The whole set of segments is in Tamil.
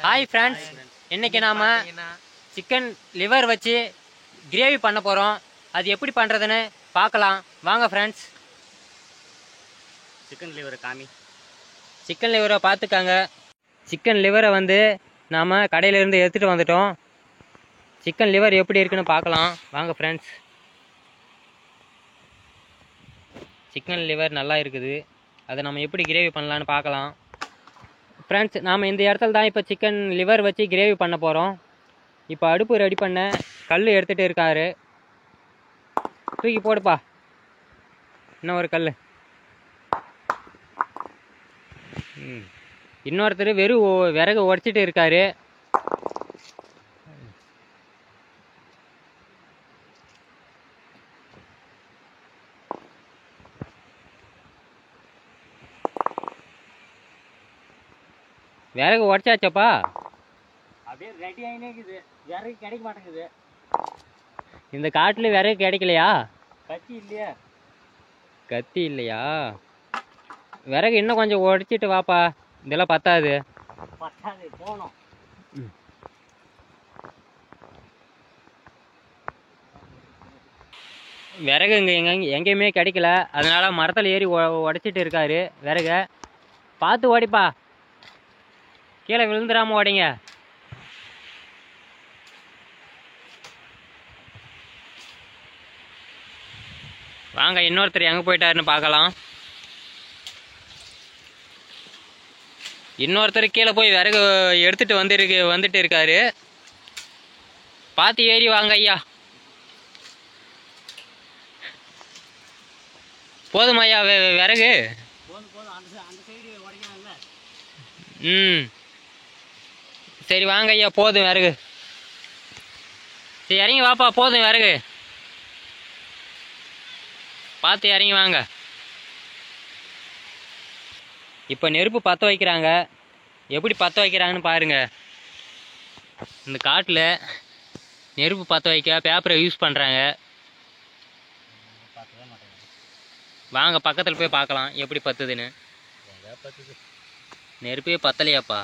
ஹாய் ஃப்ரெண்ட்ஸ், இன்னைக்கு நாம சிக்கன் லிவர் வச்சு கிரேவி பண்ண போகிறோம். அது எப்படி பண்ணுறதுன்னு பார்க்கலாம் வாங்க ஃப்ரெண்ட்ஸ். சிக்கன் லிவரை பார்த்துக்காங்க. சிக்கன் லிவரை வந்து நாம் கடையிலேருந்து எடுத்துகிட்டு வந்துட்டோம். சிக்கன் லிவர் எப்படி இருக்குன்னு பார்க்கலாம் வாங்க ஃப்ரெண்ட்ஸ். சிக்கன் லிவர் நல்லா இருக்குது. அதை நம்ம எப்படி கிரேவி பண்ணலான்னு பார்க்கலாம் ஃப்ரெண்ட்ஸ். நாம் இந்த இடத்துல தான் இப்போ சிக்கன் லிவர் வச்சு கிரேவி பண்ண போகிறோம். இப்போ அடுப்பு ரெடி பண்ண கல் எடுத்துகிட்டு இருக்காரு. தூக்கி போடுப்பா, இன்னும் ஒரு கல். இன்னொருத்தர் வெறும் விறகு உடச்சிட்டு இருக்காரு. விறகு உடச்சாச்சப்பா? அப்படியே ரெடி ஆகினே இருக்குது. விறகு கிடைக்க மாட்டேங்குது. இந்த காட்டுல விறகு கிடைக்கலையா? கத்தி இல்லையா? கத்தி இல்லையா? விறகு இன்னும் கொஞ்சம் உடச்சிட்டு வாப்பா, இதெல்லாம் பத்தாது. பத்தாது, போகணும். விறகு இங்கே எங்கேயுமே கிடைக்கல, அதனால மரத்தில் ஏறி உடச்சிட்டு இருக்காரு விறக. பார்த்து ஓடிப்பா, கீழே விழுந்துடாம ஓடிங்க. வாங்க, இன்னொருத்தர் எங்கே போயிட்டாருன்னு பார்க்கலாம். இன்னொருத்தர் கீழே போய் விறகு எடுத்துட்டு வந்துட்டு இருக்காரு. பார்த்து ஏறி வாங்க ஐயா. போதும் ஐயா விறகு? சரி வாங்க ஐயா, போதும் விறகு. சரி இறங்கி வாப்பா, போதும் விறகு. பார்த்து இறங்கி வாங்க. இப்போ நெருப்பு பற்ற வைக்கிறாங்க. எப்படி பற்ற வைக்கிறாங்கன்னு பாருங்க. இந்த காட்டில் நெருப்பு பற்ற வைக்க பேப்பரை யூஸ் பண்ணுறாங்க. வாங்க பக்கத்தில் போய் பார்க்கலாம் எப்படி பத்துதுன்னு. நெருப்பே பத்தலையாப்பா.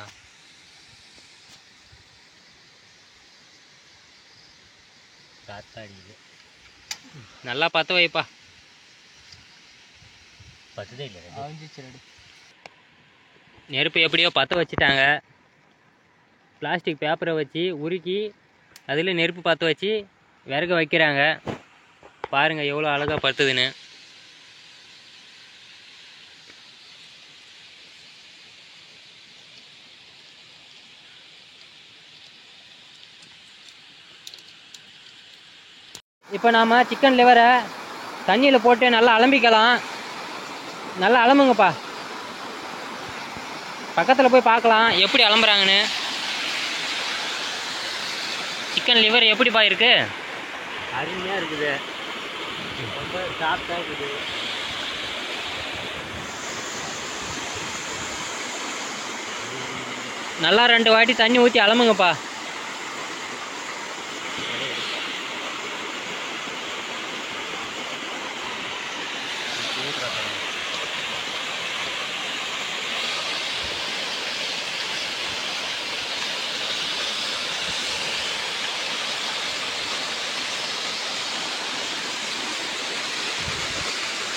காத்தாடிது. நல்லா பற்ற வைப்பா. பத்துதே இல்லை. நெருப்பு எப்படியோ பற்ற வச்சுட்டாங்க. பிளாஸ்டிக் பேப்பரை வச்சு உருக்கி அதில் நெருப்பு பற்ற வச்சு விறகு வைக்கிறாங்க. பாருங்கள் எவ்வளோ அழகாக பத்துதுன்னு. இப்போ நாம் சிக்கன் லிவரை தண்ணியில் போட்டு நல்லா அலம்பிக்கலாம். நல்லா அலம்புங்கப்பா. பக்கத்தில் போய் பார்க்கலாம் எப்படி அலம்புறாங்கன்னு. சிக்கன் லிவர் எப்படிப்பா இருக்கு? அருமையாக இருக்குது. ரொம்ப சாஃப்டாக இருக்குது. நல்லா 2 வாட்டி தண்ணி ஊற்றி அலம்புங்கப்பா.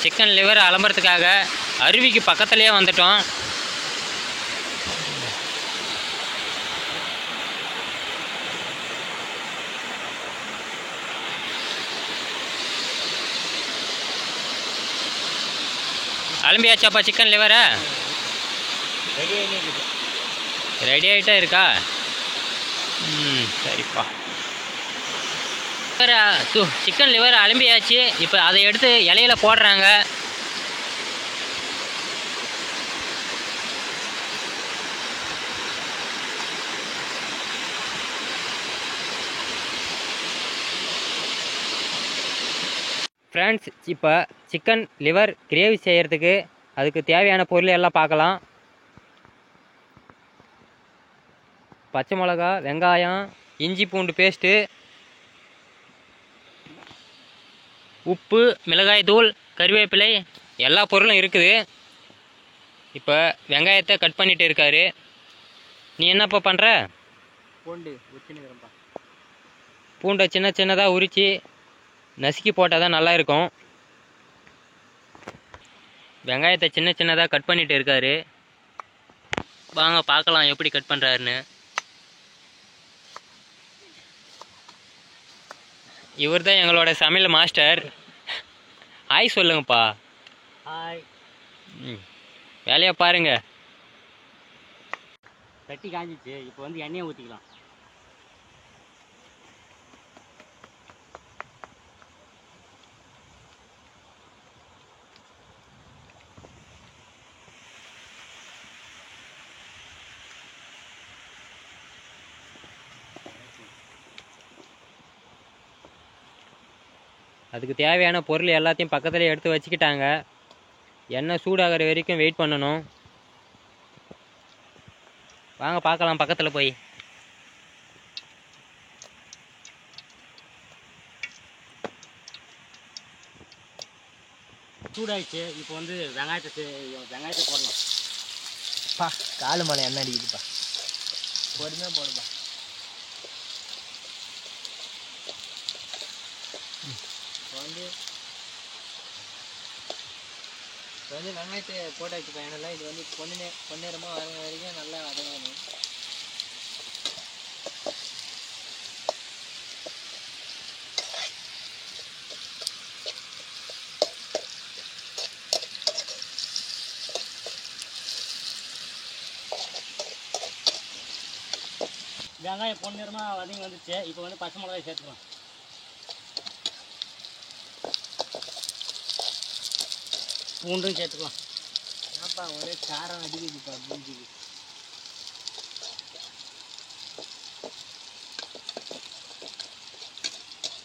சிக்கன் லிவர் அலம்புறதுக்காக அருவிக்கு பக்கத்துலேயே வந்துட்டோம். அலம்பியாச்சாப்பா சிக்கன் லிவரை? ரெடி ஆகிட்டே இருக்கா? சரிப்பா. சிக்கன் லிவர் அலம்பியாச்சு. இப்போ அதை எடுத்து இலையில போடுறாங்க. ஃப்ரெண்ட்ஸ், இப்போ சிக்கன் லிவர் கிரேவி செய்கிறதுக்கு அதுக்கு தேவையான பொருள் எல்லாம் பார்க்கலாம். பச்சை மிளகா, வெங்காயம், இஞ்சி பூண்டு பேஸ்ட்டு, உப்பு, மிளகாய் தூள், கறிவேப்பிலை, எல்லா பொருளும் இருக்குது. இப்போ வெங்காயத்தை கட் பண்ணிட்டு இருக்காரு. நீ என்னப்பா பண்ணுற? பூண்டு உரிச்சுன்னுக்குறேன்ப்பா. பூண்டை சின்ன சின்னதாக உரித்து நசுக்கி போட்டால் தான் நல்லா இருக்கும். வெங்காயத்தை சின்ன சின்னதாக கட் பண்ணிட்டு இருக்காரு. வாங்க பார்க்கலாம் எப்படி கட் பண்ணுறாருன்னு. இவர் தான் எங்களோட சமையல் மாஸ்டர். ஹாய் சொல்லுங்கப்பா. ஹாய். வேலையாக பாருங்க. தட்டி காஞ்சிச்சு. இப்போ வந்து எண்ணெயை ஊற்றிக்கலாம். அதுக்கு தேவையான பொருள் எல்லாத்தையும் பக்கத்துலேயே எடுத்து வச்சுக்கிட்டாங்க. எண்ணெய் சூடாகிற வரைக்கும் வெயிட் பண்ணணும். வாங்க பார்க்கலாம் பக்கத்தில் போய். சூடாயிடுச்சு. இப்போ வந்து வெங்காயத்தை போடலாம். பா காலு மலை எண்ணெய் அடிக்குதுப்பா. பொறுமையாக போடுப்பா. இப்போ வந்து வெங்காயத்தை போட்டு வச்சுப்பா. எண்ணெய்லாம் இது வந்து பொன்னிறமாக வர வரைக்கும் நல்லா வதங்கணும். வெங்காயம் பொன்னிறமாக வதங்கி வந்துச்சு. இப்போ வந்து பச்சை மிளகாய் சேர்த்துக்கலாம். பூண்டும் சேர்த்துக்கலாம். என்னப்பா ஒரே காரம் அடிக்குதுப்பா மூஞ்சிக்கு.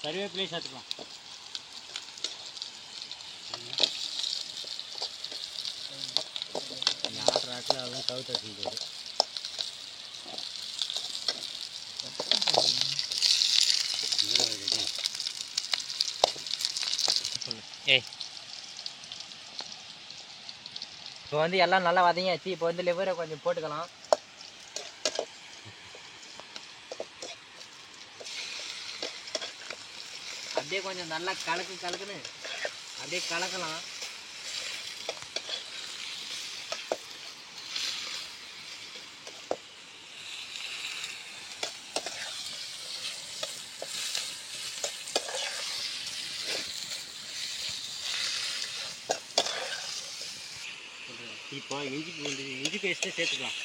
கருவேப்பிலையும் சேர்த்துக்கலாம். ஆட்டில் அதெல்லாம் கவுத்து வச்சுக்கிது. ஏய் இப்போ வந்து எல்லாம் நல்லா வதங்கியாச்சு. இப்போ வந்து லிவரை கொஞ்சம் போட்டுக்கலாம். அப்படியே கொஞ்சம் நல்லா கலக்குன்னு அப்படியே கலக்கலாம். இப்போ இஞ்சி பேஸ்ட்டே சேர்த்துக்கலாம்.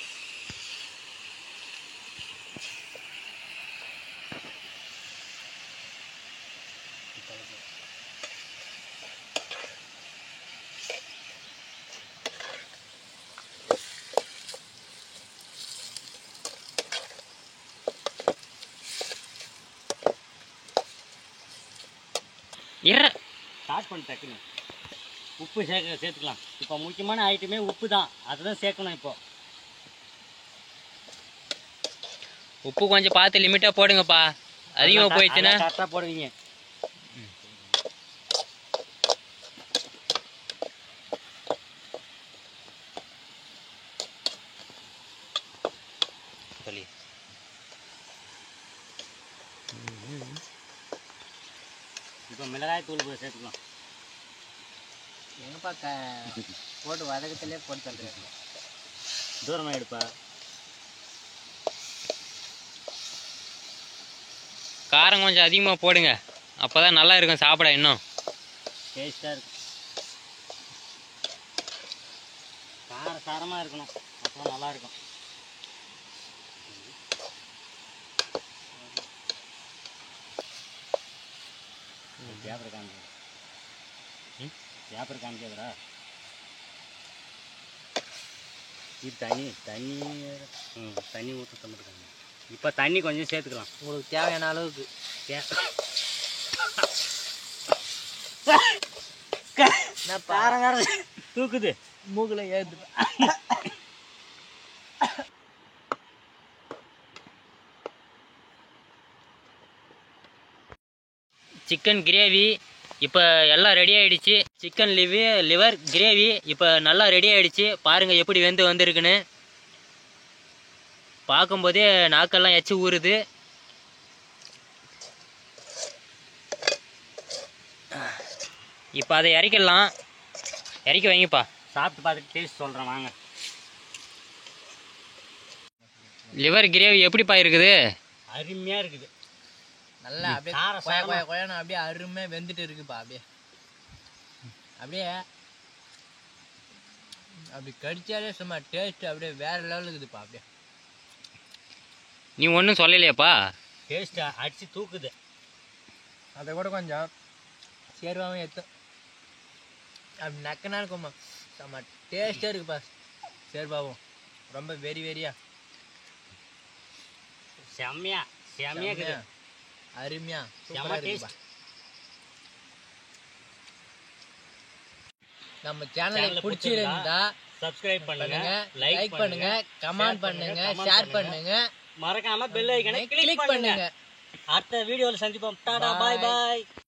ஸ்டார்ட் பண்ண டக்குன்னு உப்பு சேர்த்துக்கலாம். இப்போ முக்கியமான ஐட்டமே உப்பு தான். அதுதான் சேர்க்கணும். இப்போ உப்பு கொஞ்சம் பார்த்து லிமிட்டாக போடுங்கப்பா. அதிகமாக போயிடுச்சுன்னா கரெக்டாக போடுவீங்க. சொல்லி இப்போ மிளகாய் தூள் சேர்த்துக்கலாம். எங்கப்பா போட்டு வதக்கத்திலே போட்டு தள்ளுறேன். தூரமாக எடுப்பா. காரம் கொஞ்சம் அதிகமாக போடுங்க. அப்போ தான் நல்லா இருக்கும் சாப்பிட. இன்னும் டேஸ்ட்டாக இருக்கும். காரமாக இருக்கணும். அப்போ நல்லாயிருக்கும். பேப்பர் காமிக்காதரா. இது தண்ணி ஊற்ற சொல்லிருக்காங்க. இப்போ தண்ணி கொஞ்சம் சேர்த்துக்கலாம். உங்களுக்கு தேவையான அளவுக்கு. தூக்குது மூக்கில் ஏற்று. சிக்கன் கிரேவி இப்போ எல்லாம் ரெடி ஆகிடுச்சு. சிக்கன் லிவர் கிரேவி இப்போ நல்லா ரெடி ஆகிடுச்சு. பாருங்கள் எப்படி வெந்து வந்திருக்குன்னு. பார்க்கும்போதே நாக்கெல்லாம் எச்சி ஊறுது. இப்போ அதை இறக்கிடலாம். இறக்கி வைங்கப்பா. சாப்பிட்டு பார்த்துட்டு டேஸ்ட் சொல்கிறேன் வாங்க. லிவர் கிரேவி எப்படிப்பா இருக்குது? அருமையாக இருக்குது. நல்லா அப்படியே கொயன்னு அப்படியே அருமையாக வெந்துட்டு இருக்குப்பா. அப்படியே அப்படி கடிச்சாலே சும்மா டேஸ்ட் அப்படியே வேற லெவலுக்கு இருக்குதுப்பா. அப்படியே நீ ஒன்றும் சொல்லலையாப்பா? டேஸ்ட் அடிச்சு தூக்குது. அதை கூட கொஞ்சம் சேர்வாவும் எத்தும் அப்படி நக்கனா இருக்குமா. செம்ம டேஸ்டாக இருக்குப்பா சேர்வாவும். ரொம்ப வெறியா செம்மையா இருக்குது. அருமையா செம்ம டேஸ்ட். நம்ம சேனலை பிடிச்சிருந்தா சப்ஸ்கிரைப் பண்ணுங்க, லைக் பண்ணுங்க, கமெண்ட் பண்ணுங்க, ஷேர் பண்ணுங்க, மறக்காம பெல் ஐகானை கிளிக் பண்ணுங்க. அடுத்த வீடியோல சந்திப்போம். டாடா, பாய் பாய்.